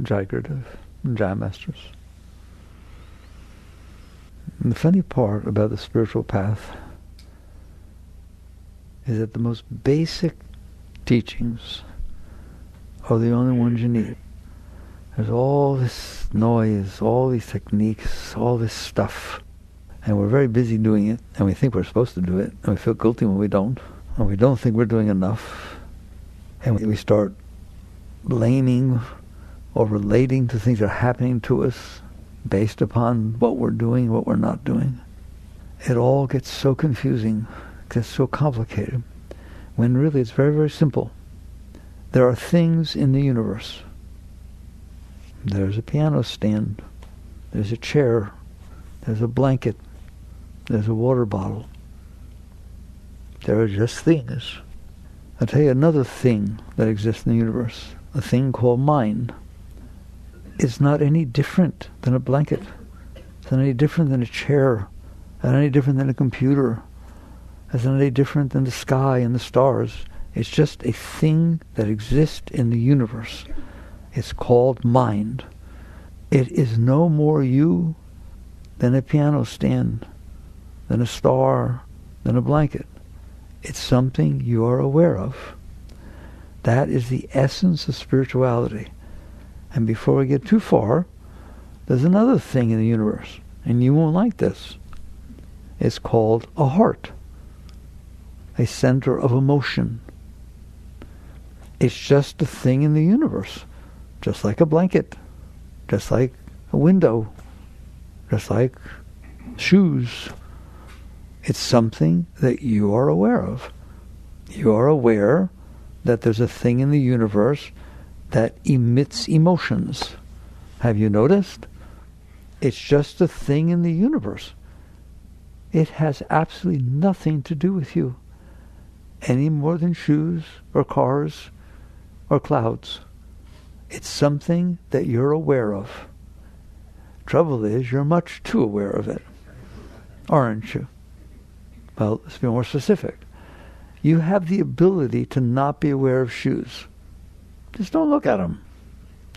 Jagrata, Jai Masters. And the funny part about the spiritual path is that the most basic teachings are the only ones you need. There's all this noise, all these techniques, all this stuff, and we're very busy doing it, and we think we're supposed to do it, and we feel guilty when we don't, and we don't think we're doing enough, and we start blaming or relating to things that are happening to us based upon what we're doing, what we're not doing. It all gets so confusing, gets so complicated, when really it's very, very simple. There are things in the universe. There's a piano stand, there's a chair, there's a blanket, there's a water bottle. There are just things. I'll tell you another thing that exists in the universe, a thing called mind. It's not any different than a blanket. It's not any different than a chair. It's not any different than a computer. It's not any different than the sky and the stars. It's just a thing that exists in the universe. It's called mind. It is no more you than a piano stand, than a star, than a blanket. It's something you are aware of. That is the essence of spirituality. And before we get too far, there's another thing in the universe, and you won't like this. It's called a heart, a center of emotion. It's just a thing in the universe, just like a blanket, just like a window, just like shoes. It's something that you are aware of. You are aware that there's a thing in the universe that emits emotions. Have you noticed? It's just a thing in the universe. It has absolutely nothing to do with you, any more than shoes or cars or clouds. It's something that you're aware of. Trouble is, you're much too aware of it, aren't you? Well, let's be more specific. You have the ability to not be aware of shoes. Just don't look at them.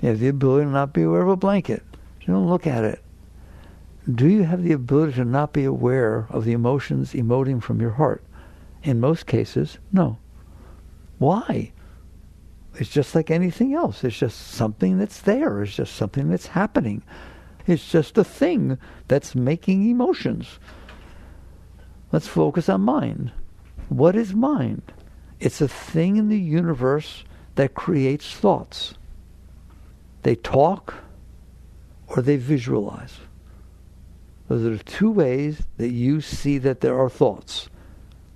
You have the ability to not be aware of a blanket. Just don't look at it. Do you have the ability to not be aware of the emotions emoting from your heart? In most cases, no. Why? It's just like anything else. It's just something that's there. It's just something that's happening. It's just a thing that's making emotions. Let's focus on mind. What is mind? It's a thing in the universe that creates thoughts. They talk or they visualize. Those are the two ways that you see that there are thoughts.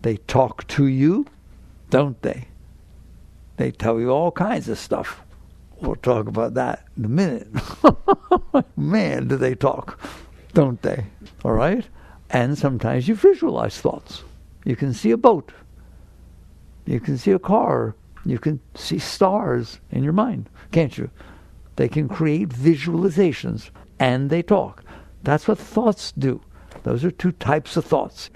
They talk to you, don't they? They tell you all kinds of stuff. We'll talk about that in a minute. Man, do they talk, don't they? All right? And sometimes you visualize thoughts. You can see a boat. You can see a car. You can see stars in your mind, can't you? They can create visualizations, and they talk. That's what thoughts do. Those are two types of thoughts.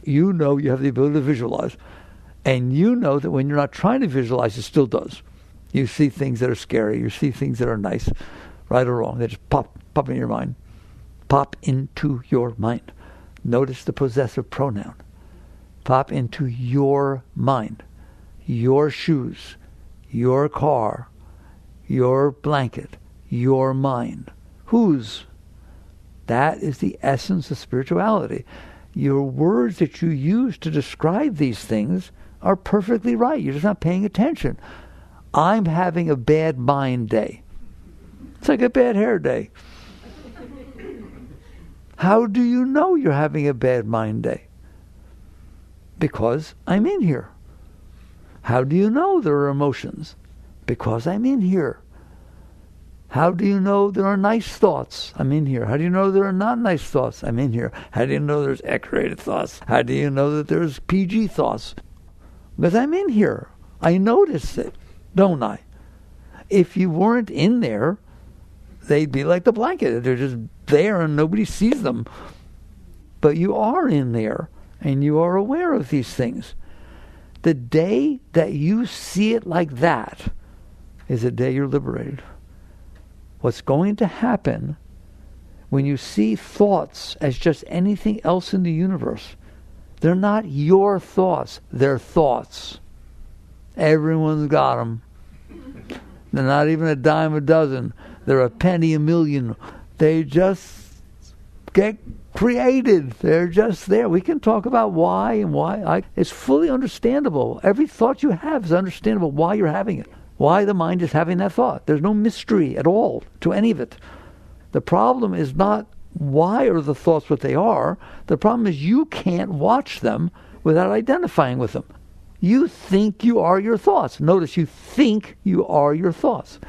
You know you have the ability to visualize, and you know that when you're not trying to visualize, it still does. You see things that are scary. You see things that are nice, right or wrong. They just pop in your mind. Pop into your mind. Notice the possessive pronoun. Pop into your mind. Your shoes, your car, your blanket, your mind. Whose? That is the essence of spirituality. Your words that you use to describe these things are perfectly right. You're just not paying attention. I'm having a bad mind day. It's like a bad hair day. How do you know you're having a bad mind day? Because I'm in here. How do you know there are emotions? Because I'm in here. How do you know there are nice thoughts? I'm in here. How do you know there are not nice thoughts? I'm in here. How do you know there's X-rated thoughts? How do you know that there's PG thoughts? Because I'm in here. I notice it, don't I? If you weren't in there, they'd be like the blanket. They're just there and nobody sees them. But you are in there and you are aware of these things. The day that you see it like that is the day you're liberated. What's going to happen when you see thoughts as just anything else in the universe, they're not your thoughts, they're thoughts. Everyone's got them. They're not even a dime a dozen. They're a penny a million. They just get created. They're just there. We can talk about why and why. It's fully understandable. Every thought you have is understandable why you're having it. Why the mind is having that thought. There's no mystery at all to any of it. The problem is not why are the thoughts what they are. The problem is you can't watch them without identifying with them. You think you are your thoughts. Notice, you think you are your thoughts.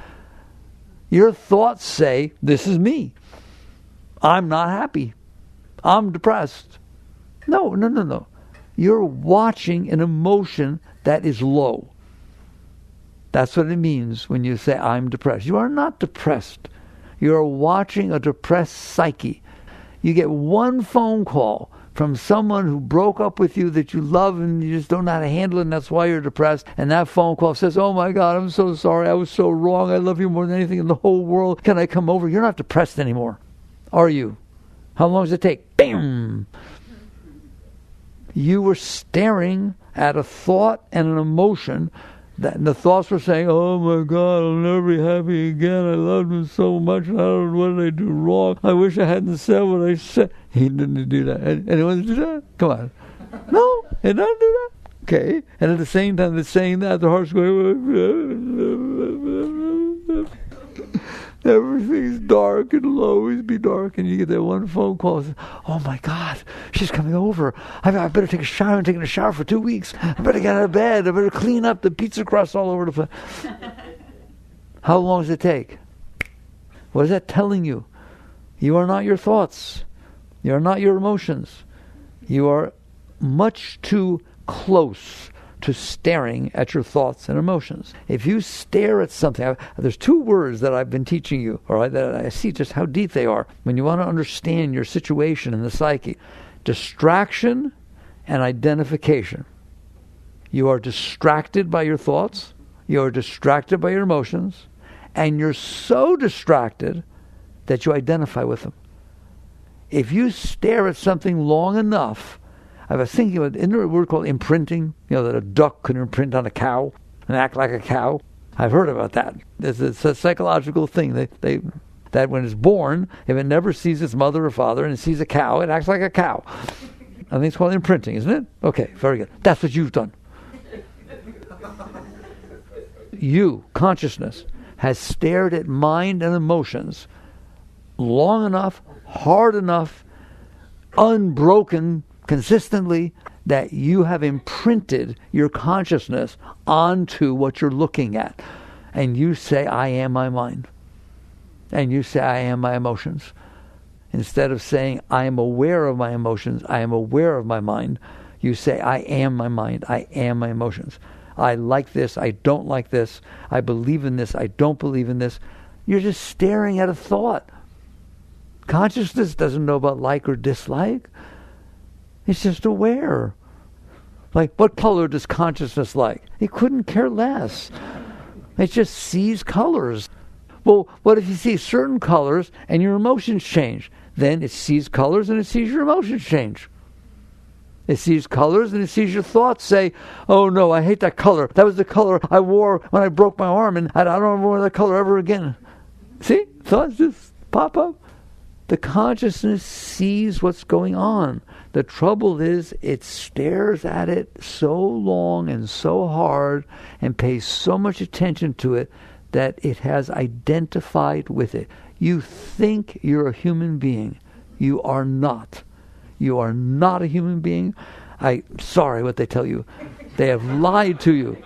Your thoughts say, this is me. I'm not happy. I'm depressed. No. You're watching an emotion that is low. That's what it means when you say, I'm depressed. You are not depressed. You're watching a depressed psyche. You get one phone call from someone who broke up with you that you love and you just don't know how to handle it, and that's why you're depressed. And that phone call says, oh my God, I'm so sorry. I was so wrong. I love you more than anything in the whole world. Can I come over? You're not depressed anymore. Are you? How long does it take? Bam! You were staring at a thought and an emotion that the thoughts were saying, oh my God, I'll never be happy again. I loved him so much. And I don't know, what did I do wrong? I wish I hadn't said what I said. He didn't do that. Anyone do that? Come on. No, he doesn't do that. Okay. And at the same time, they're saying that, the heart's going, everything's dark and it'll always be dark. And you get that one phone call and say, oh my God, she's coming over. I better take a shower. I haven't taken a shower for 2 weeks. I better get out of bed. I better clean up the pizza crust all over the place. How long does it take? What is that telling you? You are not your thoughts. You are not your emotions. You are much too close to staring at your thoughts and emotions. If you stare at something, there's 2 words that I've been teaching you, all right, that I see just how deep they are when you want to understand your situation in the psyche. Distraction and identification. You are distracted by your thoughts, you are distracted by your emotions, and you're so distracted that you identify with them. If you stare at something long enough, I was thinking about, isn't there a word called imprinting? You know, that a duck could imprint on a cow and act like a cow. I've heard about that. It's a psychological thing. That when it's born, if it never sees its mother or father and it sees a cow, it acts like a cow. I think it's called imprinting, isn't it? Okay, very good. That's what you've done. You, consciousness, has stared at mind and emotions long enough, hard enough, unbroken, consistently, that you have imprinted your consciousness onto what you're looking at. And you say, I am my mind. And you say, I am my emotions. Instead of saying, I am aware of my emotions, I am aware of my mind, you say, I am my mind, I am my emotions. I like this, I don't like this, I believe in this, I don't believe in this. You're just staring at a thought. Consciousness doesn't know about like or dislike. It's just aware. Like, what color does consciousness like? It couldn't care less. It just sees colors. Well, what if you see certain colors and your emotions change? Then it sees colors and it sees your emotions change. It sees colors and it sees your thoughts say, oh no, I hate that color. That was the color I wore when I broke my arm and I don't want to wear that color ever again. See? Thoughts just pop up. The consciousness sees what's going on. The trouble is it stares at it so long and so hard and pays so much attention to it that it has identified with it. You think you're a human being. You are not. You are not a human being. Sorry what they tell you. They have lied to you.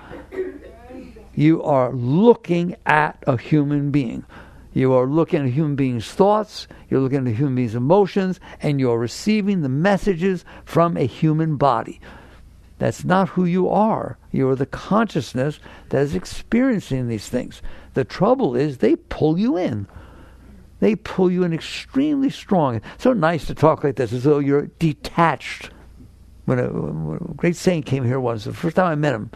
You are looking at a human being. You are looking at a human being's thoughts, you're looking at a human being's emotions, and you're receiving the messages from a human body. That's not who you are. You are the consciousness that is experiencing these things. The trouble is they pull you in. They pull you in extremely strong. It's so nice to talk like this, as though you're detached. When a great saint came here once, the first time I met him,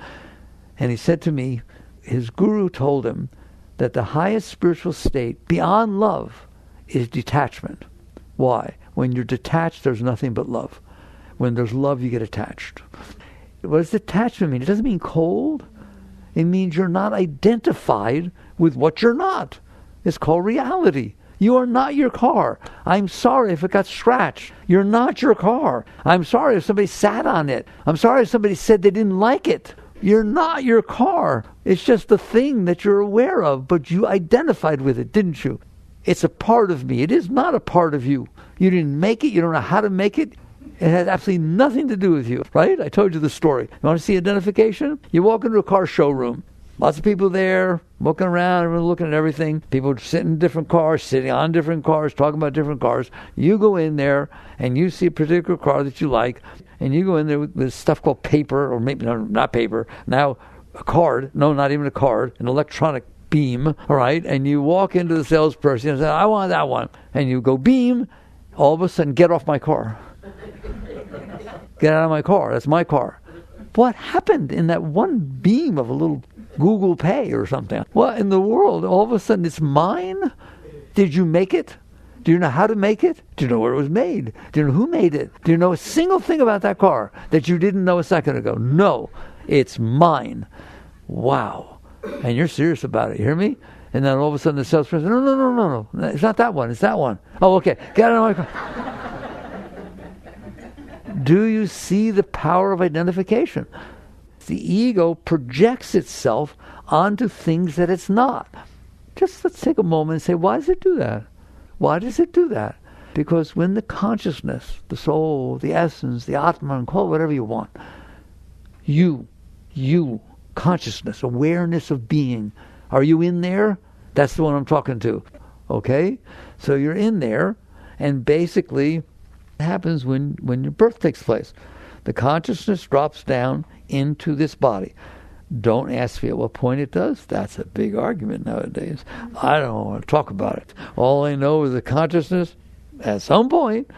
and he said to me, his guru told him that the highest spiritual state beyond love is detachment. Why? When you're detached, there's nothing but love. When there's love, you get attached. What does detachment mean? It doesn't mean cold. It means you're not identified with what you're not. It's called reality. You are not your car. I'm sorry if it got scratched. You're not your car. I'm sorry if somebody sat on it. I'm sorry if somebody said they didn't like it. You're not your car. It's just the thing that you're aware of, but you identified with it, didn't you? It's a part of me. It is not a part of you. You didn't make it. You don't know how to make it. It has absolutely nothing to do with you, right? I told you the story. You want to see identification? You walk into a car showroom. Lots of people there, walking around, everyone looking at everything. People sitting in different cars, sitting on different cars, talking about different cars. You go in there, and you see a particular car that you like, and you go in there with stuff called paper, or maybe not paper, now a card. No, not even a card, an electronic beam, all right? And you walk into the salesperson and say, I want that one. And you go, beam, all of a sudden, get off my car. Get out of my car. That's my car. What happened in that one beam of a little Google Pay or something? What in the world? All of a sudden it's mine? Did you make it? Do you know how to make it? Do you know where it was made? Do you know who made it? Do you know a single thing about that car that you didn't know a second ago? No, it's mine. Wow. And you're serious about it. You hear me? And then all of a sudden the salesperson, no. It's not that one. It's that one. Oh, okay. Get out of my car. Do you see the power of identification? The ego projects itself onto things that it's not. Just let's take a moment and say, why does it do that? Why does it do that? Because when the consciousness, the soul, the essence, the Atman, call it whatever you want, you, consciousness, awareness of being, are you in there? That's the one I'm talking to. Okay? So you're in there, and basically it happens when your birth takes place. The consciousness drops down into this body. Don't ask me at what point it does. That's a big argument nowadays. I don't want to talk about it. All I know is the consciousness, at some point,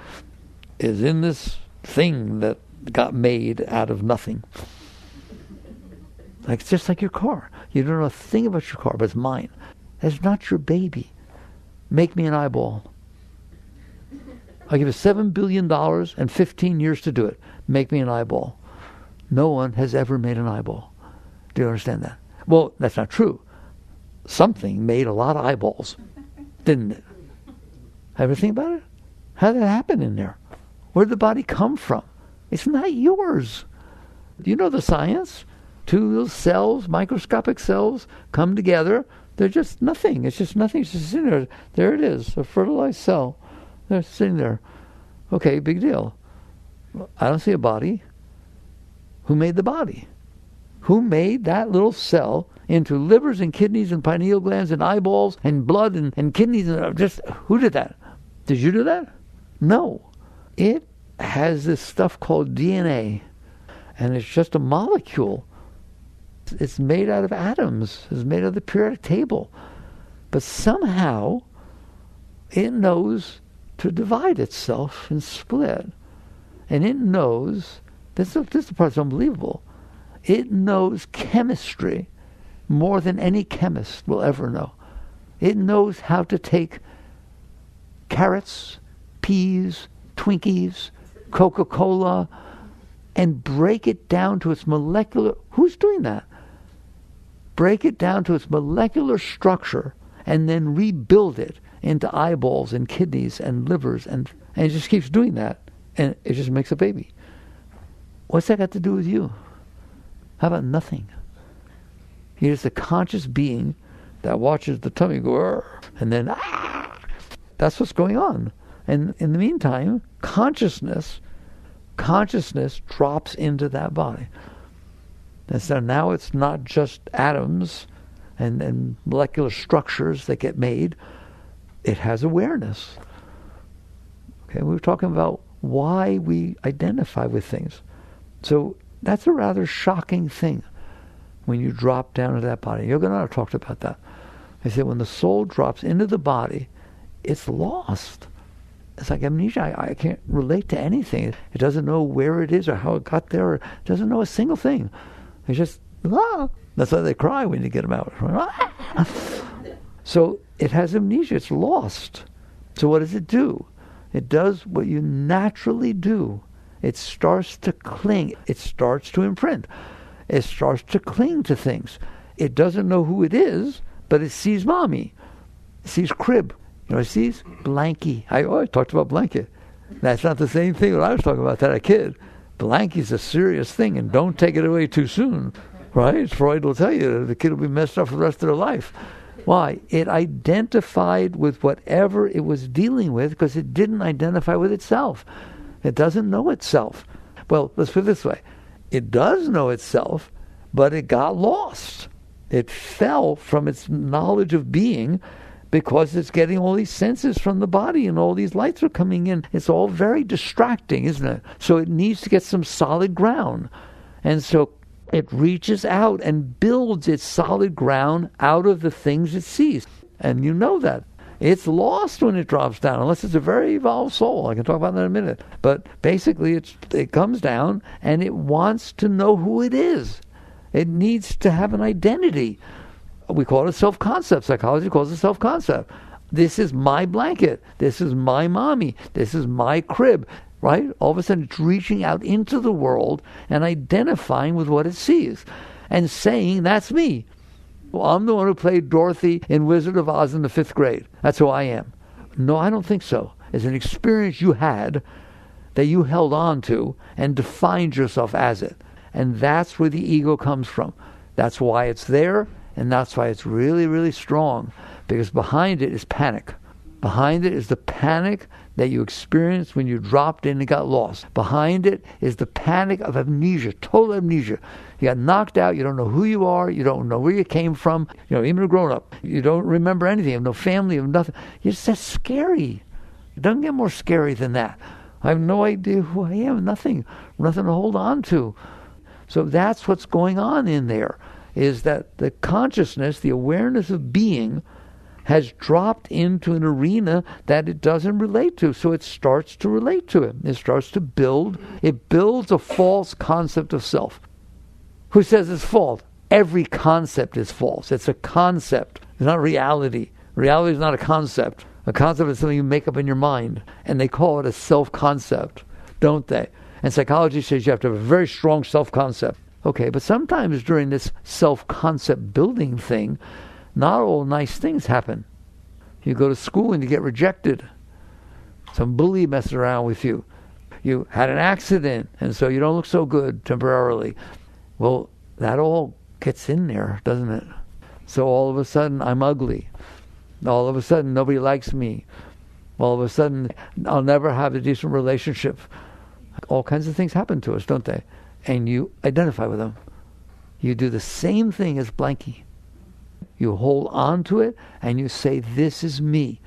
is in this thing that got made out of nothing. Like, it's just like your car. You don't know a thing about your car, but it's mine. That's not your baby. Make me an eyeball. I'll give you $7 billion and 15 years to do it. Make me an eyeball. No one has ever made an eyeball. Do you understand that? Well, that's not true. Something made a lot of eyeballs, didn't it? Ever think about it? How did that happen in there? Where did the body come from? It's not yours. Do you know the science? Two little cells, microscopic cells, come together. They're just nothing. It's just nothing. It's just sitting there. There it is, a fertilized cell. They're sitting there. Okay, big deal. I don't see a body. Who made the body? Who made that little cell into livers and kidneys and pineal glands and eyeballs and blood and kidneys? And just who did that? Did you do that? No. It has this stuff called DNA, and it's just a molecule. It's made out of atoms. It's made out of the periodic table. But somehow it knows to divide itself and split. And it knows, this is the part that's unbelievable, it knows chemistry more than any chemist will ever know. It knows how to take carrots, peas, Twinkies, Coca-Cola, and break it down to its molecular... Who's doing that? Break it down to its molecular structure and then rebuild it into eyeballs and kidneys and livers, and it just keeps doing that, and it just makes a baby. What's that got to do with you? How about nothing? You're just a conscious being that watches the tummy go, "Arr," and then, ah! That's what's going on. And in the meantime, consciousness drops into that body. And so now it's not just atoms and molecular structures that get made. It has awareness. Okay, we were talking about why we identify with things. So that's a rather shocking thing when you drop down into that body. Yogananda talked about that. He said when the soul drops into the body, it's lost. It's like amnesia. I can't relate to anything. It doesn't know where it is or how it got there. It doesn't know a single thing. It's just, ah. That's why they cry when you get them out. So it has amnesia. It's lost. So what does it do? It does what you naturally do. It starts to cling. It starts to imprint. It starts to cling to things. It doesn't know who it is, but it sees mommy. It sees crib. You know what it sees? Blankie. I talked about blanket. That's not the same thing when I was talking about that as a kid. Blankie's a serious thing, and don't take it away too soon. Right? Freud will tell you the kid will be messed up for the rest of their life. Why? It identified with whatever it was dealing with because it didn't identify with itself. It doesn't know itself. Well, let's put it this way. It does know itself, but it got lost. It fell from its knowledge of being because it's getting all these senses from the body and all these lights are coming in. It's all very distracting, isn't it? So it needs to get some solid ground. And so it reaches out and builds its solid ground out of the things it sees. And you know that. It's lost when it drops down, unless it's a very evolved soul. I can talk about that in a minute. But basically, it comes down, and it wants to know who it is. It needs to have an identity. We call it a self-concept. Psychology calls it self-concept. This is my blanket. This is my mommy. This is my crib. Right? All of a sudden, it's reaching out into the world and identifying with what it sees and saying, that's me. Well, I'm the one who played Dorothy in Wizard of Oz in the 5th grade. That's who I am. No, I don't think so. It's an experience you had that you held on to and defined yourself as it. And that's where the ego comes from. That's why it's there, and that's why it's really, really strong, because behind it is panic. Behind it is the panic that you experienced when you dropped in and got lost. Behind it is the panic of amnesia, total amnesia. You got knocked out, you don't know who you are, you don't know where you came from, even a grown-up. You don't remember anything, you have no family, you have nothing. That's scary. It doesn't get more scary than that. I have no idea who I am, nothing to hold on to. So that's what's going on in there, is that the consciousness, the awareness of being, has dropped into an arena that it doesn't relate to. So it starts to relate to it. It starts to build. It builds a false concept of self. Who says it's false? Every concept is false. It's a concept. It's not reality. Reality is not a concept. A concept is something you make up in your mind. And they call it a self-concept, don't they? And psychology says you have to have a very strong self-concept. Okay, but sometimes during this self-concept building thing, not all nice things happen. You go to school and you get rejected. Some bully messes around with you. You had an accident, and so you don't look so good temporarily. Well, that all gets in there, doesn't it? So all of a sudden, I'm ugly. All of a sudden, nobody likes me. All of a sudden, I'll never have a decent relationship. All kinds of things happen to us, don't they? And you identify with them. You do the same thing as Blanky. You hold on to it and you say, this is me.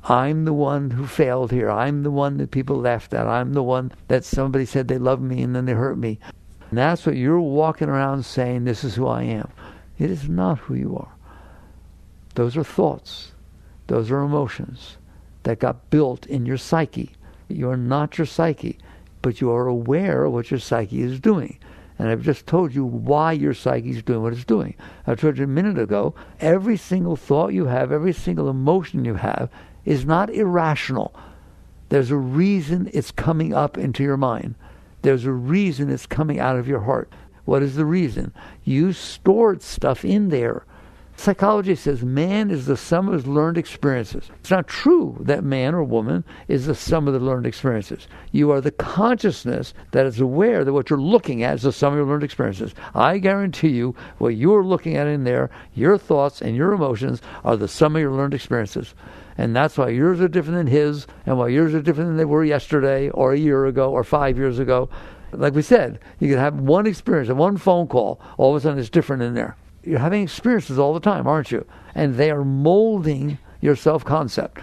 I'm the one who failed here. I'm the one that people laughed at. I'm the one that somebody said they loved me and then they hurt me. And that's what you're walking around saying, this is who I am. It is not who you are. Those are thoughts. Those are emotions that got built in your psyche. You are not your psyche, but you are aware of what your psyche is doing. And I've just told you why your psyche is doing what it's doing. I told you a minute ago, every single thought you have, every single emotion you have is not irrational. There's a reason it's coming up into your mind. There's a reason it's coming out of your heart. What is the reason? You stored stuff in there. Psychology says man is the sum of his learned experiences. It's not true that man or woman is the sum of the learned experiences. You are the consciousness that is aware that what you're looking at is the sum of your learned experiences. I guarantee you what you're looking at in there, your thoughts and your emotions are the sum of your learned experiences. And that's why yours are different than his, and why yours are different than they were yesterday or a year ago or 5 years ago. Like we said, you can have one experience and one phone call. All of a sudden it's different in there. You're having experiences all the time, aren't you? And they are molding your self-concept.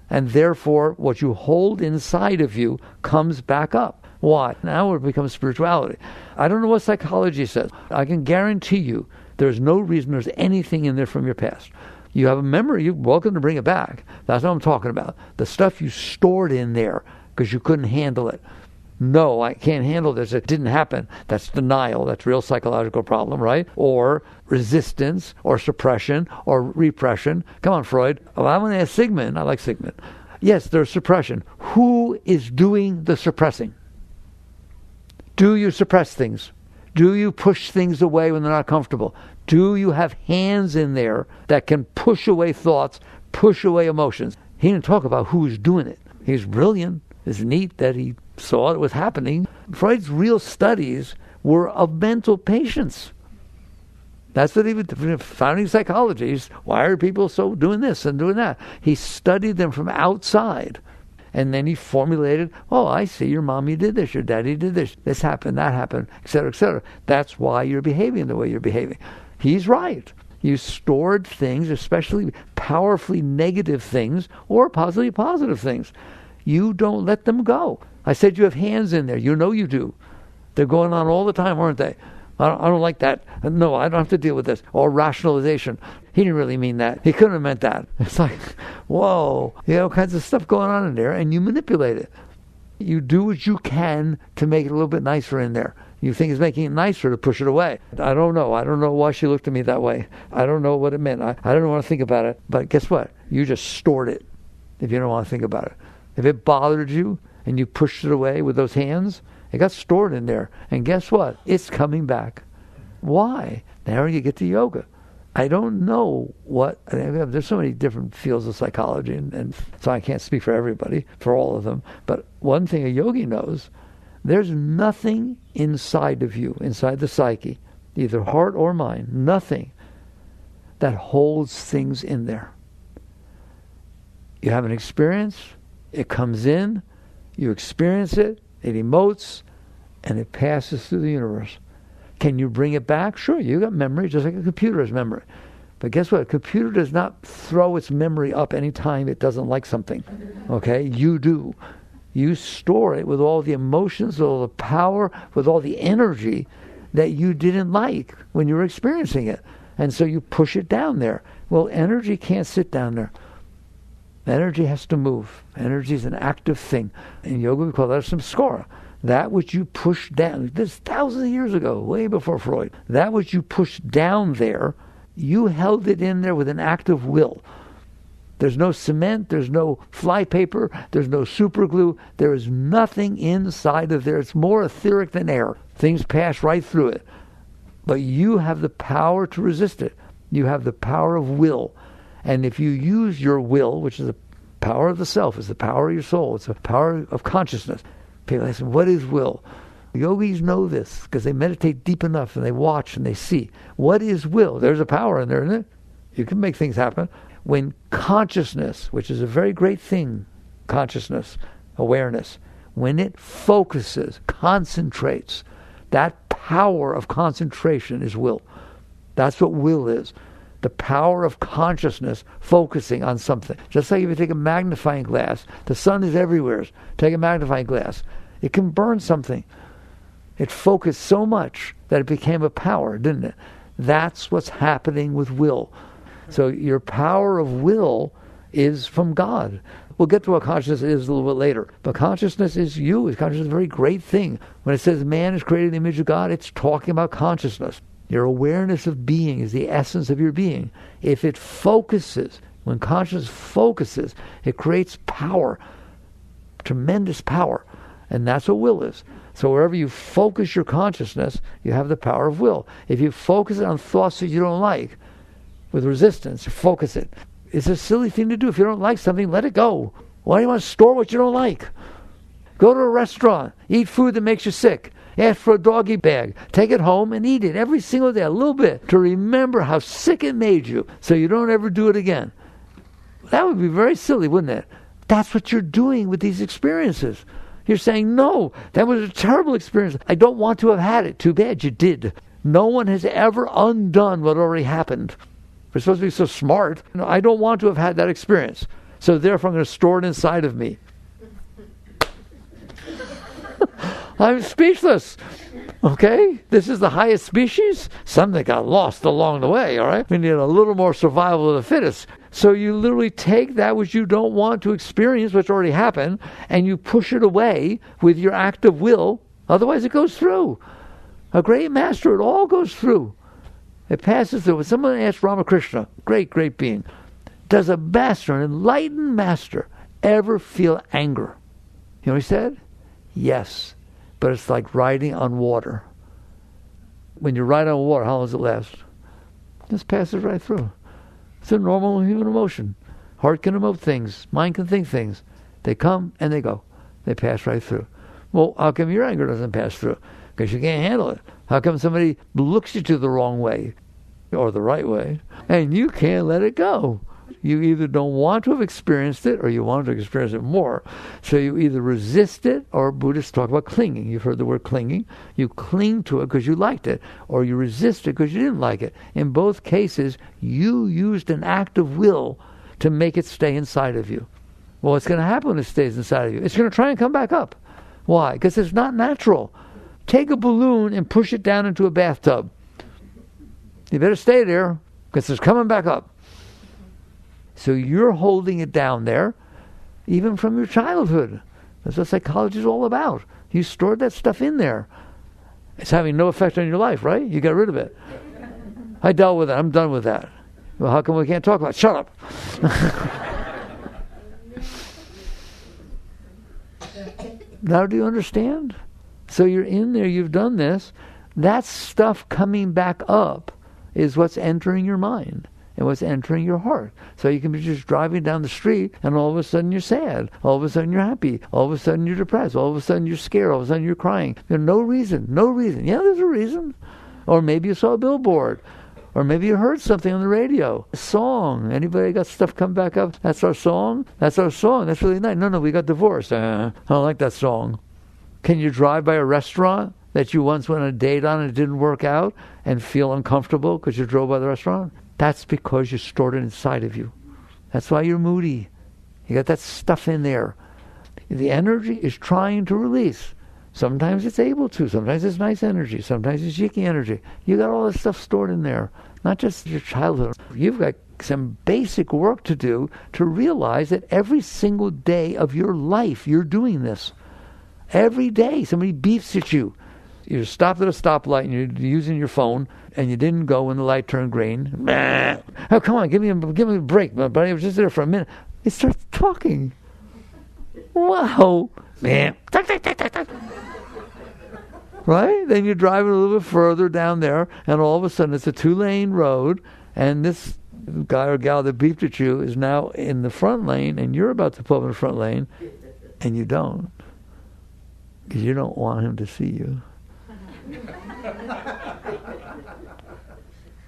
And therefore, what you hold inside of you comes back up. Why? Now it becomes spirituality. I don't know what psychology says. I can guarantee you there's no reason there's anything in there from your past. You have a memory, you're welcome to bring it back. That's what I'm talking about. The stuff you stored in there because you couldn't handle it. no, I can't handle this, it didn't happen. That's denial. That's real psychological problem, right? Or resistance, or suppression, or repression. Come on, Freud. Well, I'm going to ask Sigmund. I like Sigmund. Yes, there's suppression. Who is doing the suppressing? Do you suppress things? Do you push things away when they're not comfortable? Do you have hands in there that can push away thoughts, push away emotions? He didn't talk about who's doing it. He's brilliant. It's neat that he saw it was happening. Freud's real studies were of mental patients. That's what he was founding psychology. Why are people so doing this and doing that? He studied them from outside. And then he formulated, oh, I see, your mommy did this, your daddy did this happened, that happened, etc., etc. That's why you're behaving the way you're behaving. He's right. You stored things, especially powerfully negative things or positively positive things. You don't let them go. I said you have hands in there. You know you do. They're going on all the time, aren't they? I don't like that. No, I don't have to deal with this. Or rationalization. He didn't really mean that. He couldn't have meant that. It's like, whoa, all kinds of stuff going on in there, and you manipulate it. You do what you can to make it a little bit nicer in there. You think it's making it nicer to push it away. I don't know. I don't know why she looked at me that way. I don't know what it meant. I don't want to think about it. But guess what? You just stored it if you don't want to think about it. If it bothered you and you pushed it away with those hands, it got stored in there. And guess what? It's coming back. Why? Now you get to yoga. I don't know what... there's so many different fields of psychology, and so I can't speak for everybody, for all of them. But one thing a yogi knows, there's nothing inside of you, inside the psyche, either heart or mind, nothing that holds things in there. You have an experience, it comes in, you experience it, it emotes, and it passes through the universe. Can you bring it back? Sure, you got memory, just like a computer has memory. But guess what? A computer does not throw its memory up anytime it doesn't like something. Okay? You do. You store it with all the emotions, with all the power, with all the energy that you didn't like when you were experiencing it. And so you push it down there. Well, energy can't sit down there. Energy has to move. Energy is an active thing. In yoga, we call that samskara. That which you push down, this thousands of years ago, way before Freud, that which you pushed down there, you held it in there with an act of will. There's no cement, there's no flypaper, there's no super glue, there is nothing inside of there. It's more etheric than air. Things pass right through it. But you have the power to resist it. You have the power of will. And if you use your will, which is the power of the self, it's the power of your soul, it's the power of consciousness. People ask, what is will? Yogis know this because they meditate deep enough and they watch and they see. What is will? There's a power in there, isn't it? You can make things happen. When consciousness, which is a very great thing, consciousness, awareness, when it focuses, concentrates, that power of concentration is will. That's what will is. The power of consciousness focusing on something. Just like if you take a magnifying glass, the sun is everywhere. Take a magnifying glass. It can burn something. It focused so much that it became a power, didn't it? That's what's happening with will. So your power of will is from God. We'll get to what consciousness is a little bit later. But consciousness is you. Consciousness is a very great thing. When it says man is created in the image of God, it's talking about consciousness. Your awareness of being is the essence of your being. If it focuses, when consciousness focuses, it creates power, tremendous power. And that's what will is. So wherever you focus your consciousness, you have the power of will. If you focus it on thoughts that you don't like, with resistance, focus it. It's a silly thing to do. If you don't like something, let it go. Why do you want to store what you don't like? Go to a restaurant, eat food that makes you sick. Ask for a doggy bag. Take it home and eat it every single day, a little bit, to remember how sick it made you so you don't ever do it again. That would be very silly, wouldn't it? That's what you're doing with these experiences. You're saying, no, that was a terrible experience. I don't want to have had it. Too bad you did. No one has ever undone what already happened. We're supposed to be so smart. No, I don't want to have had that experience. So therefore I'm going to store it inside of me. I'm speechless. Okay? This is the highest species. Something got lost along the way, all right? We need a little more survival of the fittest. So you literally take that which you don't want to experience, what's already happened, and you push it away with your act of will. Otherwise it goes through. A great master, it all goes through. It passes through. When someone asked Ramakrishna, great being, does a master, an enlightened master, ever feel anger? You know what he said? Yes, but it's like riding on water. When you ride on water, how long does it last? It just passes right through. It's a normal human emotion. Heart can emote things. Mind can think things. They come and they go. They pass right through. Well, how come your anger doesn't pass through? Because you can't handle it. How come somebody looks at you the wrong way or the right way and you can't let it go? You either don't want to have experienced it or you want to experience it more. So you either resist it, or Buddhists talk about clinging. You've heard the word clinging. You cling to it because you liked it, or you resist it because you didn't like it. In both cases, you used an act of will to make it stay inside of you. Well, what's going to happen when it stays inside of you? It's going to try and come back up. Why? Because it's not natural. Take a balloon and push it down into a bathtub. You better stay there because it's coming back up. So you're holding it down there, even from your childhood. That's what psychology is all about. You stored that stuff in there. It's having no effect on your life, right? You got rid of it. I dealt with it. I'm done with that. Well, how come we can't talk about it? Shut up. Now do you understand? So you're in there, you've done this. That stuff coming back up is what's entering your mind and what's entering your heart. So you can be just driving down the street and all of a sudden you're sad. All of a sudden you're happy. All of a sudden you're depressed. All of a sudden you're scared. All of a sudden you're crying. There's no reason. Yeah, there's a reason. Or maybe you saw a billboard. Or maybe you heard something on the radio. A song. Anybody got stuff come back up? That's our song? That's our song. That's really nice. No, we got divorced. I don't like that song. Can you drive by a restaurant that you once went on a date on and it didn't work out and feel uncomfortable because you drove by the restaurant? That's because you stored it inside of you. That's why you're moody. You got that stuff in there. The energy is trying to release. Sometimes it's able to. Sometimes it's nice energy. Sometimes it's yicky energy. You got all this stuff stored in there. Not just your childhood. You've got some basic work to do to realize that every single day of your life you're doing this. Every day somebody beeps at you. You're stopped at a stoplight and you're using your phone and you didn't go when the light turned green. Oh, come on, give me a break, buddy. I was just there for a minute. It starts talking. Wow. Right? Then you're driving a little bit further down there and all of a sudden it's a 2-lane road and this guy or gal that beeped at you is now in the front lane and you're about to pull up in the front lane and you don't. Because you don't want him to see you.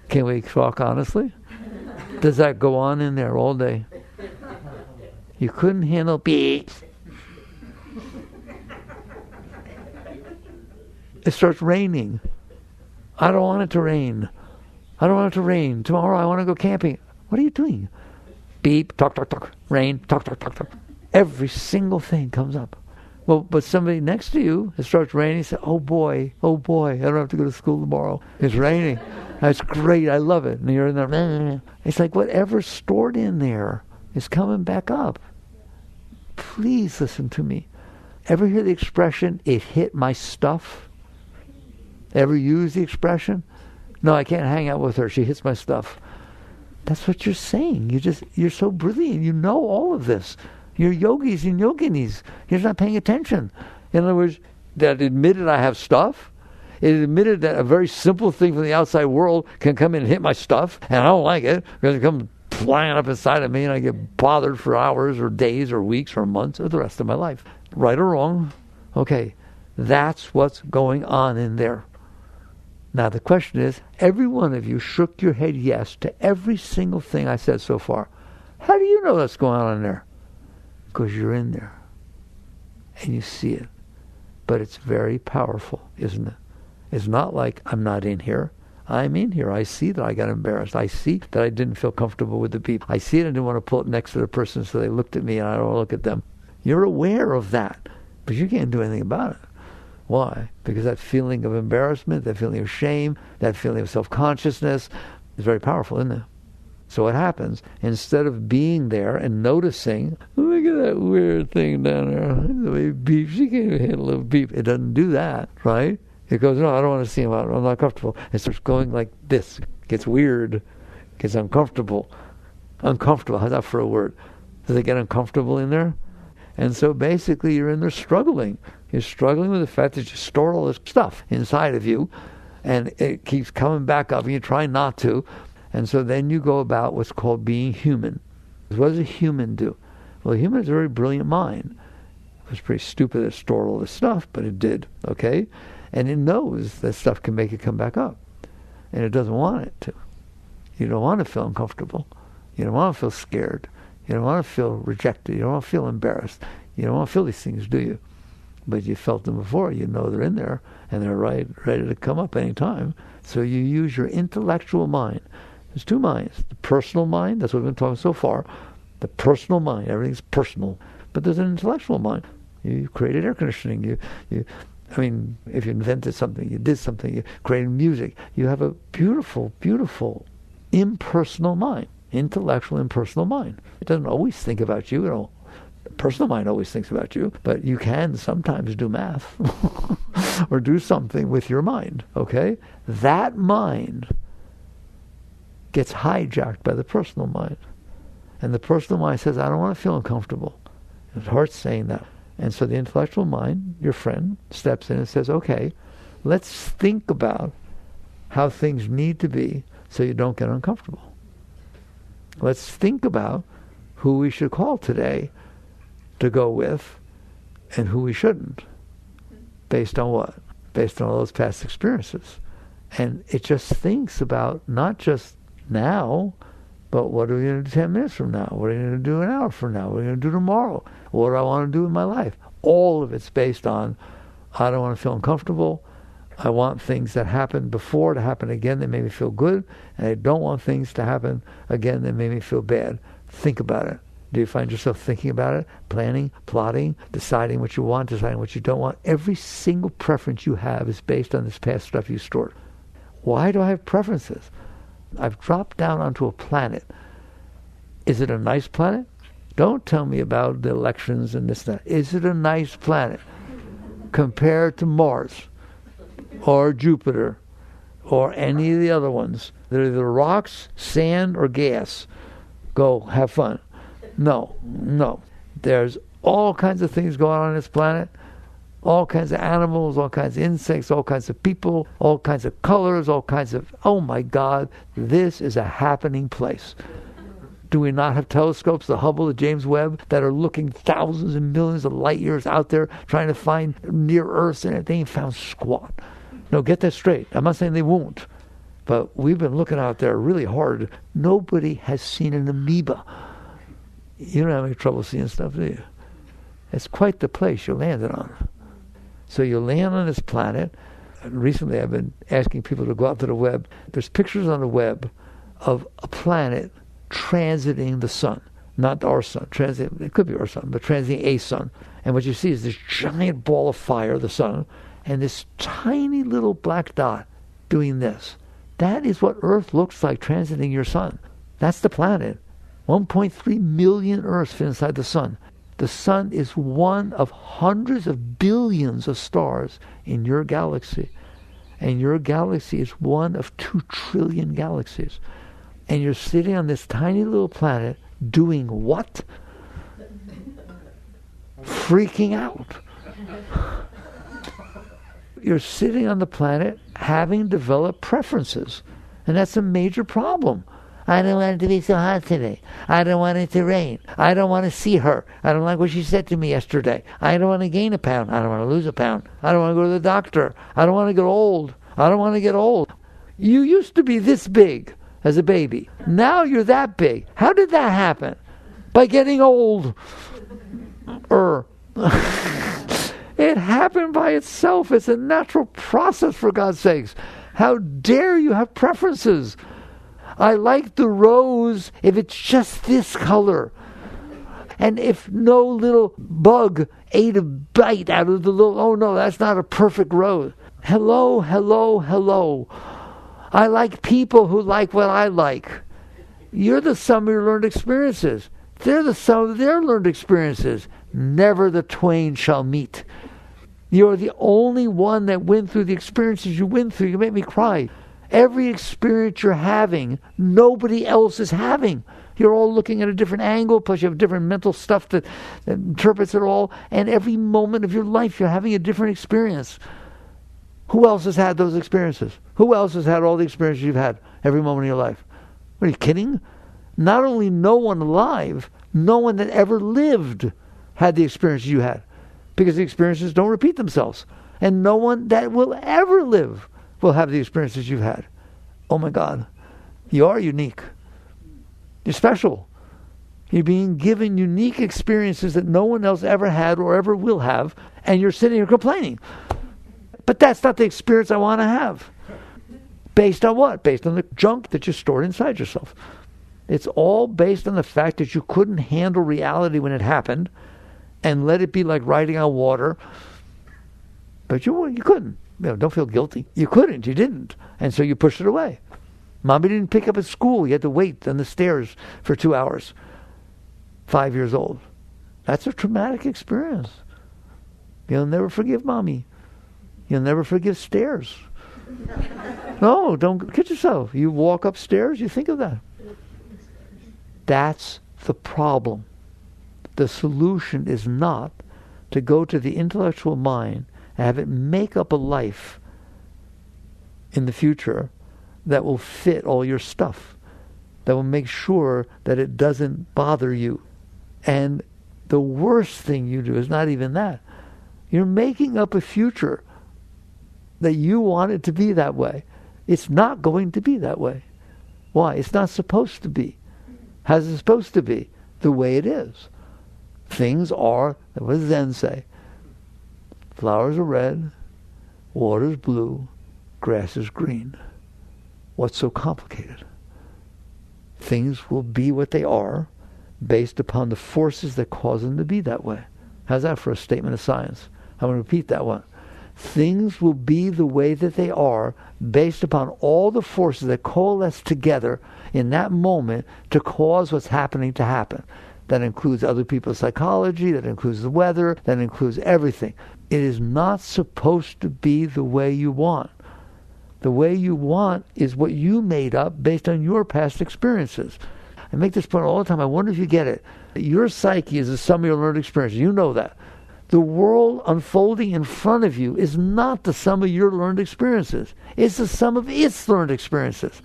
Can we talk honestly? Does that go on in there all day? You couldn't handle beep. It starts raining. I don't want it to rain. I don't want it to rain. Tomorrow I want to go camping. What are you doing? Beep, talk, rain, talk. Every single thing comes up. Well, but somebody next to you, it starts raining, you say, oh boy, I don't have to go to school tomorrow. It's raining. That's great, I love it. And you're in there, it's like whatever's stored in there is coming back up. Please listen to me. Ever hear the expression, it hit my stuff? Ever use the expression? No, I can't hang out with her, she hits my stuff. That's what you're saying. You're so brilliant, you know all of this. You're yogis and yoginis. You're not paying attention. In other words, that admitted I have stuff. It admitted that a very simple thing from the outside world can come in and hit my stuff, and I don't like it because it comes flying up inside of me and I get bothered for hours or days or weeks or months or the rest of my life. Right or wrong? Okay, that's what's going on in there. Now the question is, every one of you shook your head yes to every single thing I said so far. How do you know what's going on in there? Because you're in there and you see it. But it's very powerful, isn't it? It's not like I'm not in here. I'm in here. I see that I got embarrassed. I see that I didn't feel comfortable with the people. I see it. I didn't want to pull up next to the person so they looked at me and I don't want to look at them. You're aware of that, but you can't do anything about it. Why? Because that feeling of embarrassment, that feeling of shame, that feeling of self-consciousness is very powerful, isn't it? So what happens, instead of being there and noticing, look at that weird thing down there, the way it beeps, she can't even handle a beep. It doesn't do that, right? It goes, no, I don't want to see him, I'm not comfortable. It starts going like this. It gets weird, gets uncomfortable. Uncomfortable, how's that for a word? Does it get uncomfortable in there? And so basically you're in there struggling. You're struggling with the fact that you store all this stuff inside of you, and it keeps coming back up, and you try not to. And so then you go about what's called being human. What does a human do? Well, a human has a very brilliant mind. It was pretty stupid to store all this stuff, but it did, okay? And it knows that stuff can make it come back up. And it doesn't want it to. You don't want to feel uncomfortable. You don't want to feel scared. You don't want to feel rejected. You don't want to feel embarrassed. You don't want to feel these things, do you? But you felt them before. You know they're in there, and they're ready to come up any time. So you use your intellectual mind. There's two minds. The personal mind, that's what we've been talking so far. The personal mind, everything's personal. But there's an intellectual mind. You created air conditioning. If you invented something, you did something, you created music. You have a beautiful, beautiful impersonal mind. Intellectual, impersonal mind. It doesn't always think about you. The personal mind always thinks about you, but you can sometimes do math or do something with your mind, okay? That mind gets hijacked by the personal mind. And the personal mind says, I don't want to feel uncomfortable. His heart's saying that. And so the intellectual mind, your friend, steps in and says, okay, let's think about how things need to be so you don't get uncomfortable. Let's think about who we should call today to go with and who we shouldn't. Based on what? Based on all those past experiences. And it just thinks about not just now, but what are we going to do 10 minutes from now? What are we going to do an hour from now? What are we going to do tomorrow? What do I want to do in my life? All of it's based on, I don't want to feel uncomfortable. I want things that happened before to happen again that made me feel good, and I don't want things to happen again that made me feel bad. Think about it. Do you find yourself thinking about it, planning, plotting, deciding what you want, deciding what you don't want? Every single preference you have is based on this past stuff you stored. Why do I have preferences? I've dropped down onto a planet. Is it a nice planet? Don't tell me about the elections and this and that. Is it a nice planet compared to Mars or Jupiter or any of the other ones? They're either rocks, sand, or gas. Go have fun. No. There's all kinds of things going on this planet. All kinds of animals, all kinds of insects, all kinds of people, all kinds of colors, all kinds of, oh my God, this is a happening place. Do we not have telescopes, the Hubble, the James Webb, that are looking thousands and millions of light years out there trying to find near Earths, and they ain't found squat. No, get that straight. I'm not saying they won't, but we've been looking out there really hard. Nobody has seen an amoeba. You don't have any trouble seeing stuff, do you? It's quite the place you landed on. So you land on this planet. Recently I've been asking people to go out to the web. There's pictures on the web of a planet transiting the sun. Not our sun. It could be our sun, but transiting a sun. And what you see is this giant ball of fire, the sun, and this tiny little black dot doing this. That is what Earth looks like transiting your sun. That's the planet. 1.3 million Earths fit inside the sun. The sun is one of hundreds of billions of stars in your galaxy. And your galaxy is one of 2 trillion galaxies. And you're sitting on this tiny little planet doing what? Freaking out. You're sitting on the planet having developed preferences. And that's a major problem. I don't want it to be so hot today. I don't want it to rain. I don't want to see her. I don't like what she said to me yesterday. I don't want to gain a pound. I don't want to lose a pound. I don't want to go to the doctor. I don't want to get old. I don't want to get old. You used to be this big as a baby. Now you're that big. How did that happen? By getting old. It happened by itself. It's a natural process, for God's sakes. How dare you have preferences? I like the rose if it's just this color. And if no little bug ate a bite out of the little, oh no, that's not a perfect rose. Hello. I like people who like what I like. You're the sum of your learned experiences. They're the sum of their learned experiences. Never the twain shall meet. You're the only one that went through the experiences you went through. You make me cry. Every experience you're having, nobody else is having. You're all looking at a different angle, plus you have different mental stuff that interprets it all. And every moment of your life, you're having a different experience. Who else has had those experiences? Who else has had all the experiences you've had every moment of your life? Are you kidding? Not only no one alive, no one that ever lived had the experiences you had. Because the experiences don't repeat themselves. And no one that will ever live will have the experiences you've had. Oh my God. You are unique. You're special. You're being given unique experiences that no one else ever had or ever will have. And you're sitting here complaining. But that's not the experience I want to have. Based on what? Based on the junk that you stored inside yourself. It's all based on the fact that you couldn't handle reality when it happened and let it be like riding on water. But you couldn't. Don't feel guilty. You couldn't. You didn't. And so you pushed it away. Mommy didn't pick up at school. You had to wait on the stairs for 2 hours. 5 years old. That's a traumatic experience. You'll never forgive Mommy. You'll never forgive stairs. No, don't kid yourself. You walk upstairs, you think of that. That's the problem. The solution is not to go to the intellectual mind and have it make up a life in the future that will fit all your stuff, that will make sure that it doesn't bother you. And the worst thing you do is not even that. You're making up a future that you want it to be that way. It's not going to be that way. Why? It's not supposed to be. How's it supposed to be? The way it is. Things are, what does Zen say? Flowers are red, water's blue, grass is green. What's so complicated? Things will be what they are based upon the forces that cause them to be that way. How's that for a statement of science? I'm going to repeat that one. Things will be the way that they are based upon all the forces that coalesce together in that moment to cause what's happening to happen. That includes other people's psychology, that includes the weather, that includes everything. It is not supposed to be the way you want. The way you want is what you made up based on your past experiences. I make this point all the time. I wonder if you get it. Your psyche is the sum of your learned experiences. You know that. The world unfolding in front of you is not the sum of your learned experiences. It's the sum of its learned experiences.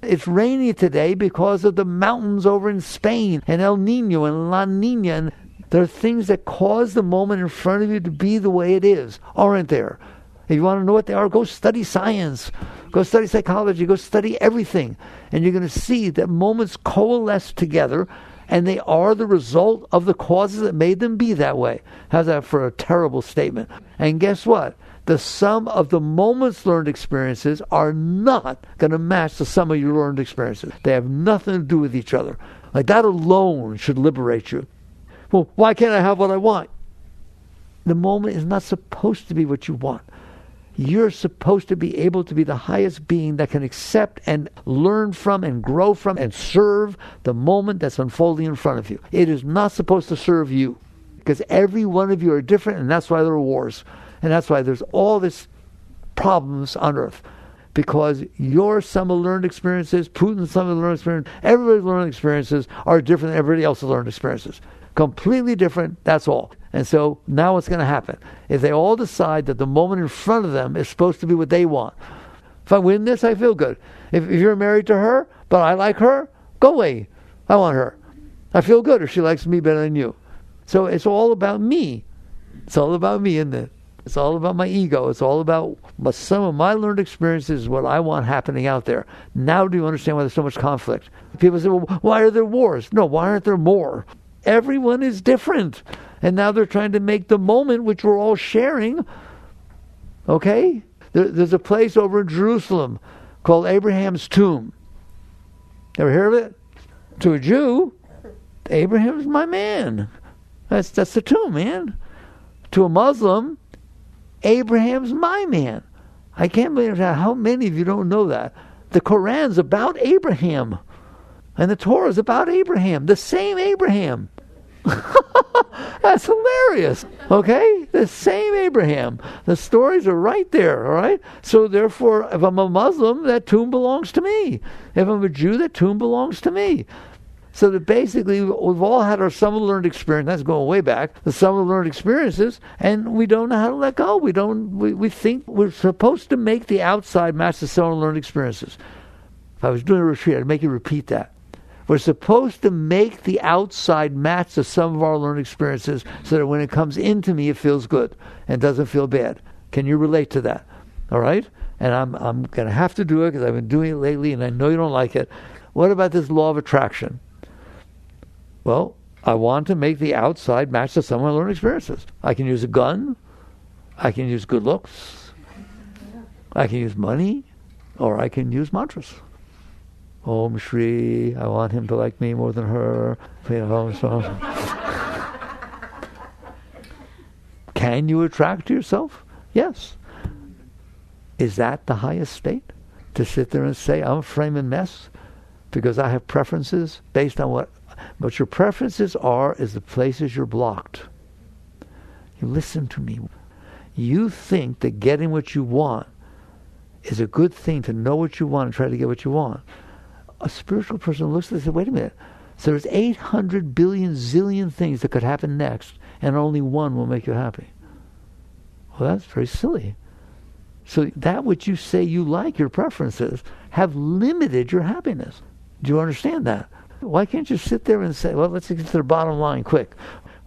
It's rainy today because of the mountains over in Spain and El Nino and La Nina. And there are things that cause the moment in front of you to be the way it is, aren't there? If you want to know what they are, go study science. Go study psychology. Go study everything. And you're going to see that moments coalesce together and they are the result of the causes that made them be that way. How's that for a terrible statement? And guess what? The sum of the moment's learned experiences are not going to match the sum of your learned experiences. They have nothing to do with each other. Like that alone should liberate you. Well, why can't I have what I want? The moment is not supposed to be what you want. You're supposed to be able to be the highest being that can accept and learn from and grow from and serve the moment that's unfolding in front of you. It is not supposed to serve you because every one of you are different, and that's why there are wars. And that's why there's all these problems on earth. Because your sum of learned experiences, Putin's sum of learned experiences, everybody's learned experiences are different than everybody else's learned experiences. Completely different, that's all. And so now what's going to happen? If they all decide that the moment in front of them is supposed to be what they want. If I win this, I feel good. If you're married to her, but I like her, go away. I want her. I feel good if she likes me better than you. So it's all about me. It's all about me, isn't it? It's all about my ego. It's all about some of my learned experiences is what I want happening out there. Now do you understand why there's so much conflict? People say, well, why are there wars? No, why aren't there more? Everyone is different. And now they're trying to make the moment, which we're all sharing, okay? There's a place over in Jerusalem called Abraham's tomb. Ever hear of it? To a Jew, Abraham's my man. That's the tomb, man. To a Muslim, Abraham's my man. I can't believe how many of you don't know that. The Quran's about Abraham. And the Torah is about Abraham, the same Abraham. That's hilarious. Okay? The same Abraham. The stories are right there, all right? So therefore, if I'm a Muslim, that tomb belongs to me. If I'm a Jew, that tomb belongs to me. So that basically, we've all had our some of the learned experience. That's going way back. The some of the learned experiences, and we don't know how to let go. We think we're supposed to make the outside match the some of the learned experiences. If I was doing a retreat, I'd make you repeat that. We're supposed to make the outside match the sum of our learned experiences so that when it comes into me, it feels good and doesn't feel bad. Can you relate to that? All right? And I'm going to have to do it because I've been doing it lately and I know you don't like it. What about this law of attraction? Well, I want to make the outside match the sum of my learned experiences. I can use a gun. I can use good looks. I can use money. Or I can use mantras. Om Shri, I want him to like me more than her. Can you attract to yourself? Yes. Is that the highest state? To sit there and say, I'm a flaming mess because I have preferences based on what your preferences are is the places you're blocked. You listen to me. You think that getting what you want is a good thing, to know what you want and try to get what you want. A spiritual person looks at this and says, wait a minute. So there's 800 billion zillion things that could happen next, and only one will make you happy. Well, that's very silly. So that which you say you like, your preferences, have limited your happiness. Do you understand that? Why can't you sit there and say, well, let's get to the bottom line quick.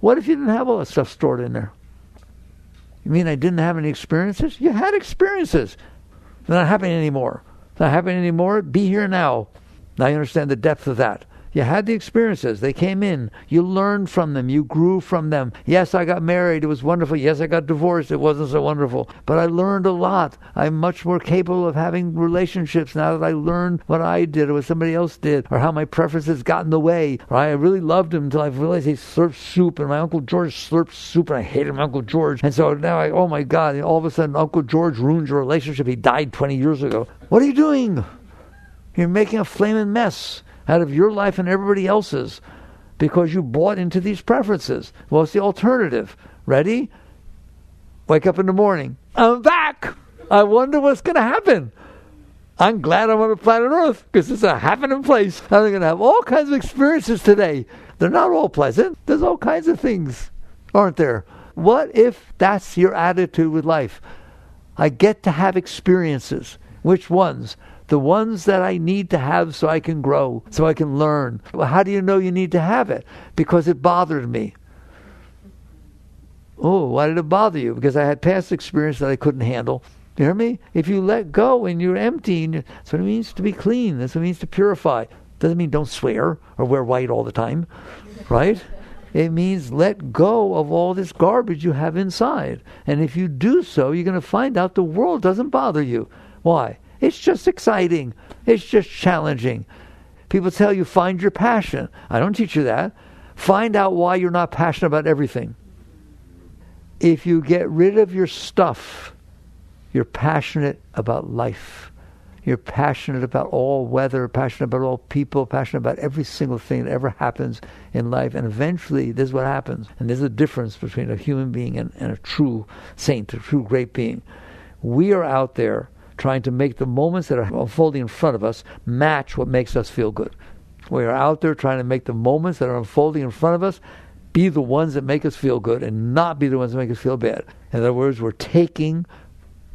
What if you didn't have all that stuff stored in there? You mean I didn't have any experiences? You had experiences. They're not happening anymore. They're not happening anymore. Be here now. Now you understand the depth of that. You had the experiences. They came in. You learned from them. You grew from them. Yes, I got married. It was wonderful. Yes, I got divorced. It wasn't so wonderful. But I learned a lot. I'm much more capable of having relationships now that I learned what I did or what somebody else did, or how my preferences got in the way. Or I really loved him until I realized he slurped soup, and my Uncle George slurped soup, and I hated my Uncle George. And so now oh my God, all of a sudden Uncle George ruined your relationship. He died 20 years ago. What are you doing? You're making a flaming mess out of your life and everybody else's because you bought into these preferences. Well, it's the alternative. Ready? Wake up in the morning. I'm back. I wonder what's going to happen. I'm glad I'm on planet Earth because it's a happening place. I'm going to have all kinds of experiences today. They're not all pleasant. There's all kinds of things, aren't there? What if that's your attitude with life? I get to have experiences. Which ones? The ones that I need to have so I can grow, so I can learn. Well, how do you know you need to have it? Because it bothered me. Oh, why did it bother you? Because I had past experience that I couldn't handle. You hear me? If you let go and you're empty, that's what it means to be clean. That's what it means to purify. Doesn't mean don't swear or wear white all the time, right? It means let go of all this garbage you have inside. And if you do so, you're going to find out the world doesn't bother you. Why? It's just exciting. It's just challenging. People tell you, find your passion. I don't teach you that. Find out why you're not passionate about everything. If you get rid of your stuff, you're passionate about life. You're passionate about all weather, passionate about all people, passionate about every single thing that ever happens in life. And eventually, this is what happens. And there's a difference between a human being and a true saint, a true great being. We are out there trying to make the moments that are unfolding in front of us match what makes us feel good. We are out there trying to make the moments that are unfolding in front of us be the ones that make us feel good and not be the ones that make us feel bad. In other words, we're taking,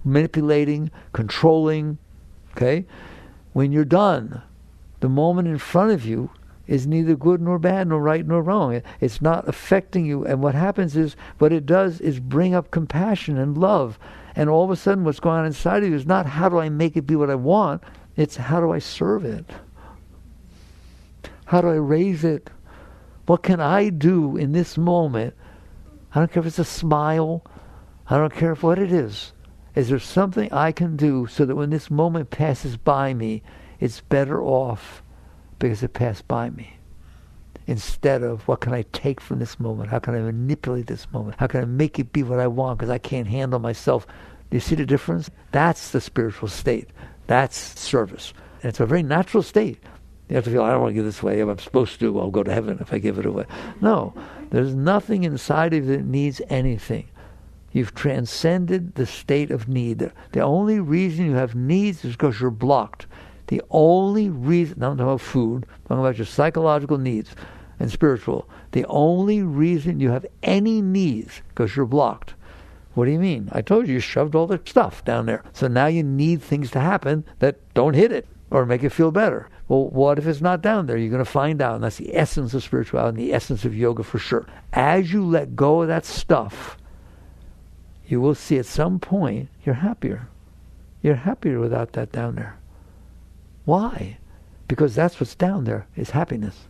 manipulating, controlling. Okay? When you're done, the moment in front of you is neither good nor bad, nor right nor wrong. It's not affecting you. And what happens is, what it does is bring up compassion and love. And all of a sudden what's going on inside of you is not how do I make it be what I want, it's how do I serve it? How do I raise it? What can I do in this moment? I don't care if it's a smile. I don't care if what it is. Is there something I can do so that when this moment passes by me, it's better off because it passed by me? Instead of what can I take from this moment? How can I manipulate this moment? How can I make it be what I want because I can't handle myself? Do you see the difference? That's the spiritual state. That's service. And it's a very natural state. You have to feel, I don't want to give this away. If I'm supposed to, I'll go to heaven if I give it away. No, there's nothing inside of you that needs anything. You've transcended the state of need. The only reason you have needs is because you're blocked. The only reason, not about food, I'm talking about your psychological needs and spiritual. The only reason you have any needs because you're blocked. What do you mean? I told you shoved all the stuff down there. So now you need things to happen that don't hit it or make it feel better. Well, what if it's not down there? You're going to find out. And that's the essence of spirituality and the essence of yoga for sure. As you let go of that stuff, you will see at some point you're happier. You're happier without that down there. Why? Because that's what's down there is happiness.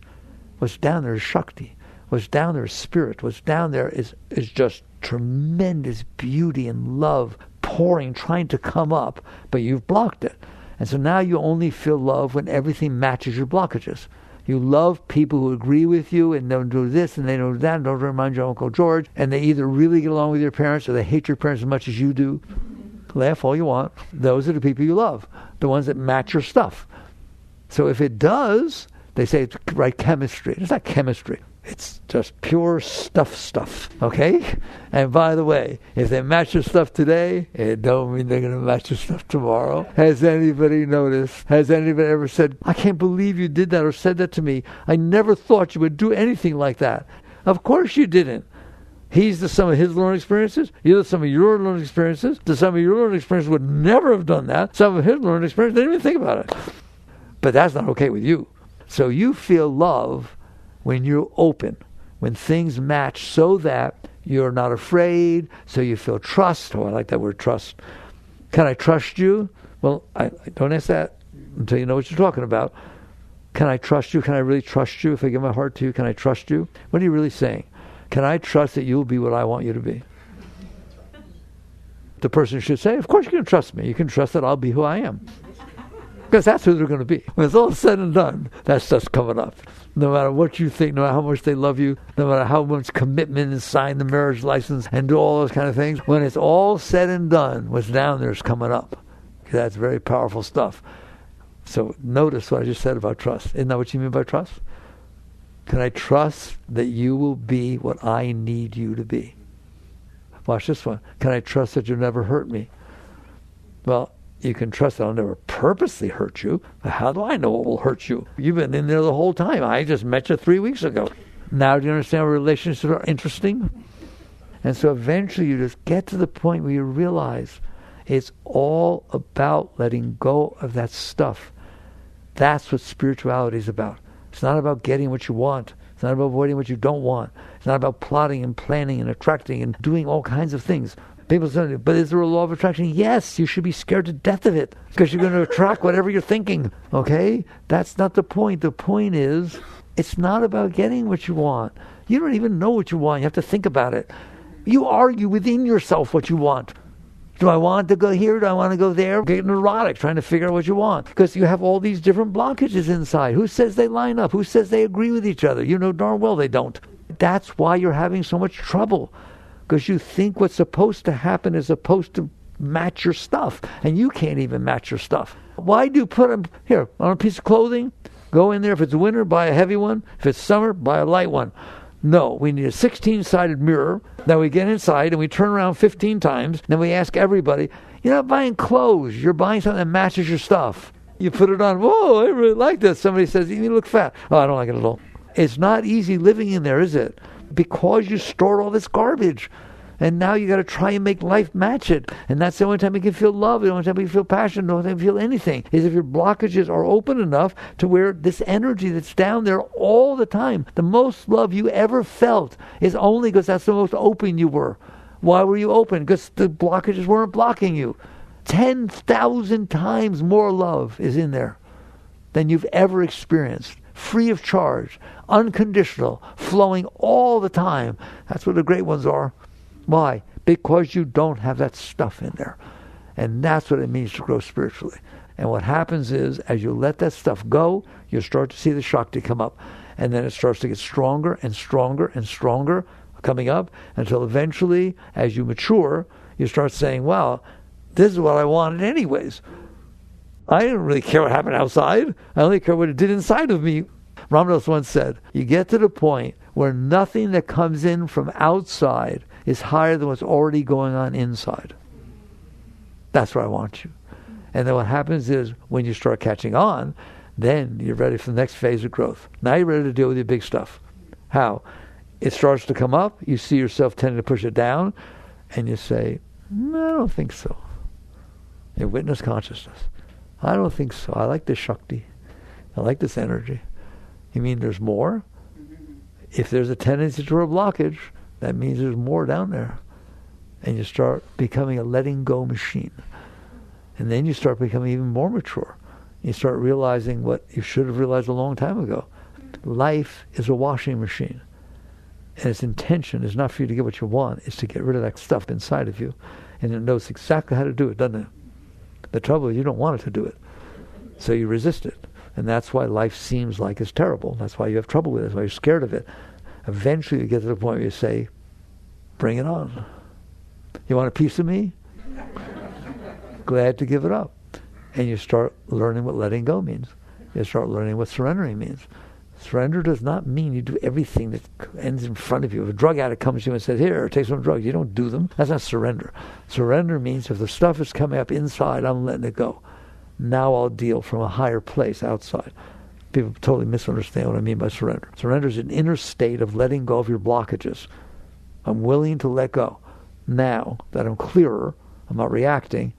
What's down there is Shakti. What's down there is spirit. What's down there is just tremendous beauty and love pouring, trying to come up, but you've blocked it. And so now you only feel love when everything matches your blockages. You love people who agree with you and don't do this and they don't do that and don't remind your Uncle George, and they either really get along with your parents or they hate your parents as much as you do. Laugh all you want. Those are the people you love, the ones that match your stuff. So if it does, they say it's right chemistry. It's not chemistry. It's just pure stuff, okay? And by the way, if they match your stuff today, it don't mean they're going to match your stuff tomorrow. Has anybody noticed? Has anybody ever said, I can't believe you did that or said that to me. I never thought you would do anything like that. Of course you didn't. He's the sum of his learning experiences. You're the sum of your learning experiences. The sum of your learning experiences would never have done that. Some of his learning experiences, they didn't even think about it. But that's not okay with you. So you feel love when you're open, when things match so that you're not afraid, so you feel trust. Oh, I like that word, trust. Can I trust you? Well, I don't ask that until you know what you're talking about. Can I trust you? Can I really trust you? If I give my heart to you, can I trust you? What are you really saying? Can I trust that you'll be what I want you to be? The person should say, of course you can trust me. You can trust that I'll be who I am. Because that's who they're going to be. When it's all said and done, that stuff's coming up. No matter what you think, no matter how much they love you, no matter how much commitment and sign the marriage license and do all those kind of things, when it's all said and done, what's down there is coming up. That's very powerful stuff. So notice what I just said about trust. Isn't that what you mean by trust? Can I trust that you will be what I need you to be? Watch this one. Can I trust that you'll never hurt me? Well, you can trust that I'll never purposely hurt you. But how do I know it will hurt you? You've been in there the whole time. I just met you 3 weeks ago. Now do you understand how relationships are interesting? And so eventually you just get to the point where you realize it's all about letting go of that stuff. That's what spirituality is about. It's not about getting what you want. It's not about avoiding what you don't want. It's not about plotting and planning and attracting and doing all kinds of things. People say, but is there a law of attraction? Yes, you should be scared to death of it because you're going to attract whatever you're thinking, okay? That's not the point. The point is, it's not about getting what you want. You don't even know what you want. You have to think about it. You argue within yourself what you want. Do I want to go here? Do I want to go there? Get neurotic trying to figure out what you want because you have all these different blockages inside. Who says they line up? Who says they agree with each other? You know darn well they don't. That's why you're having so much trouble. Because you think what's supposed to happen is supposed to match your stuff. And you can't even match your stuff. Why do you put them here on a piece of clothing? Go in there. If it's winter, buy a heavy one. If it's summer, buy a light one. No, we need a 16-sided mirror. Then we get inside and we turn around 15 times. Then we ask everybody, you're not buying clothes. You're buying something that matches your stuff. You put it on. Whoa, I really like this. Somebody says, you look fat. Oh, I don't like it at all. It's not easy living in there, is it? Because you stored all this garbage. And now you got to try and make life match it. And that's the only time you can feel love. The only time you can feel passion. The only time you feel anything is if your blockages are open enough to where this energy that's down there all the time, the most love you ever felt is only because that's the most open you were. Why were you open? Because the blockages weren't blocking you. 10,000 times more love is in there than you've ever experienced. Free of charge, unconditional, flowing all the time. That's what the great ones are. Why? Because you don't have that stuff in there. And that's what it means to grow spiritually. And what happens is, as you let that stuff go, you start to see the Shakti come up. And then it starts to get stronger and stronger and stronger coming up until eventually, as you mature, you start saying, wow, this is what I wanted anyways. I didn't really care what happened outside. I only care what it did inside of me. Ramdas once said, you get to the point where nothing that comes in from outside is higher than what's already going on inside. That's where I want you. And then what happens is, when you start catching on, then you're ready for the next phase of growth. Now you're ready to deal with your big stuff. How? It starts to come up, you see yourself tending to push it down, and you say, no, I don't think so. You witness consciousness. I don't think so. I like this Shakti. I like this energy. You mean there's more? If there's a tendency to a blockage, that means there's more down there. And you start becoming a letting go machine. And then you start becoming even more mature. You start realizing what you should have realized a long time ago. Life is a washing machine. And its intention is not for you to get what you want, it's to get rid of that stuff inside of you. And it knows exactly how to do it, doesn't it? The trouble is you don't want it to do it. So you resist it. And that's why life seems like it's terrible. That's why you have trouble with it. That's why you're scared of it. Eventually you get to the point where you say, bring it on. You want a piece of me? Glad to give it up. And you start learning what letting go means. You start learning what surrendering means. Surrender does not mean you do everything that ends in front of you. If a drug addict comes to you and says, here, take some drugs, you don't do them. That's not surrender. Surrender means if the stuff is coming up inside, I'm letting it go. Now I'll deal from a higher place outside. People totally misunderstand what I mean by surrender. Surrender is an inner state of letting go of your blockages. I'm willing to let go. Now that I'm clearer, I'm not reacting,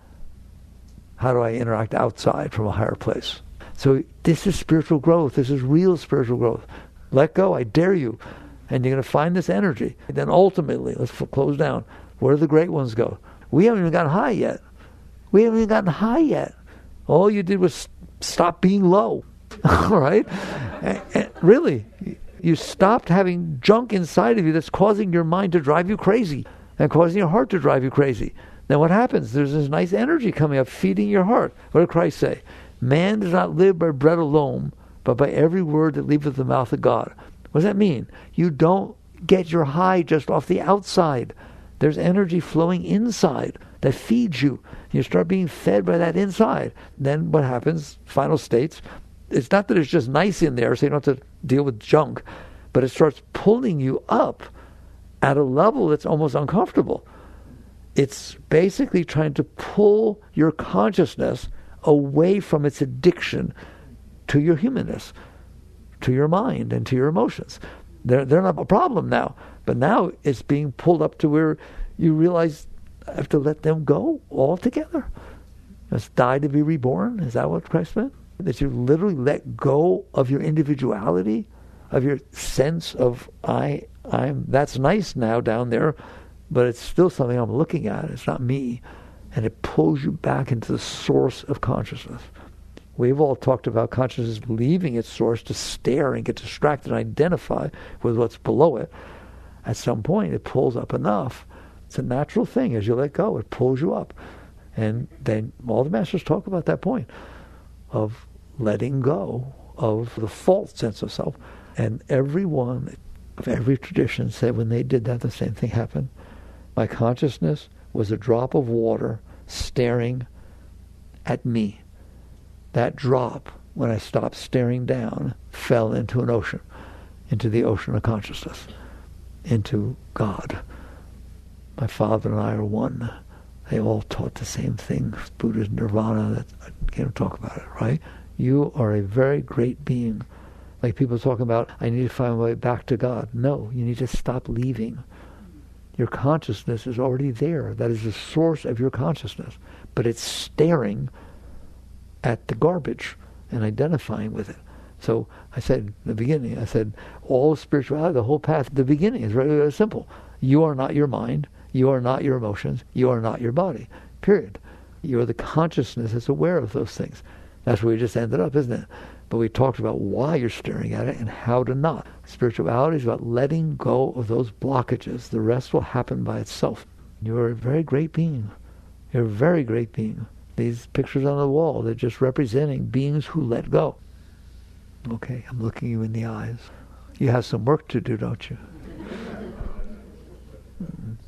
how do I interact outside from a higher place? So this is spiritual growth. This is real spiritual growth. Let go, I dare you. And you're going to find this energy. And then ultimately, let's close down. Where do the great ones go? We haven't even gotten high yet. We haven't even gotten high yet. All you did was stop being low. All right? And really, you stopped having junk inside of you that's causing your mind to drive you crazy and causing your heart to drive you crazy. Then what happens? There's this nice energy coming up, feeding your heart. What did Christ say? Man does not live by bread alone, but by every word that leaveth the mouth of God. What does that mean? You don't get your high just off the outside. There's energy flowing inside that feeds you. You start being fed by that inside. Then what happens? Final states. It's not that it's just nice in there, so you don't have to deal with junk, but it starts pulling you up at a level that's almost uncomfortable. It's basically trying to pull your consciousness away from its addiction to your humanness, to your mind, and to your emotions. They're not a problem now, but now it's being pulled up to where you realize I have to let them go altogether. Just die to be reborn. Is that what Christ meant? That you literally let go of your individuality, of your sense of I'm. That's nice now down there, but it's still something I'm looking at. It's not me. And it pulls you back into the source of consciousness. We've all talked about consciousness leaving its source to stare and get distracted and identify with what's below it. At some point, it pulls up enough. It's a natural thing. As you let go, it pulls you up. And then all the masters talk about that point of letting go of the false sense of self. And everyone of every tradition said when they did that, the same thing happened. My consciousness was a drop of water staring at me. That drop, when I stopped staring down, fell into an ocean, into the ocean of consciousness, into God. My father and I are one. They all taught the same thing. Buddha's nirvana, I can't talk about it, right? You are a very great being. Like people talking about, I need to find my way back to God. No, you need to stop leaving. Your consciousness is already there. That is the source of your consciousness. But it's staring at the garbage and identifying with it. So I said in the beginning, I said, all spirituality, the whole path, the beginning is very, very simple. You are not your mind. You are not your emotions. You are not your body. Period. You are the consciousness that's aware of those things. That's where we just ended up, isn't it? But we talked about why you're staring at it and how to not. Spirituality is about letting go of those blockages. The rest will happen by itself. You're a very great being. You're a very great being. These pictures on the wall, they're just representing beings who let go. Okay, I'm looking you in the eyes. You have some work to do, don't you?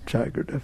Jai Gurudev.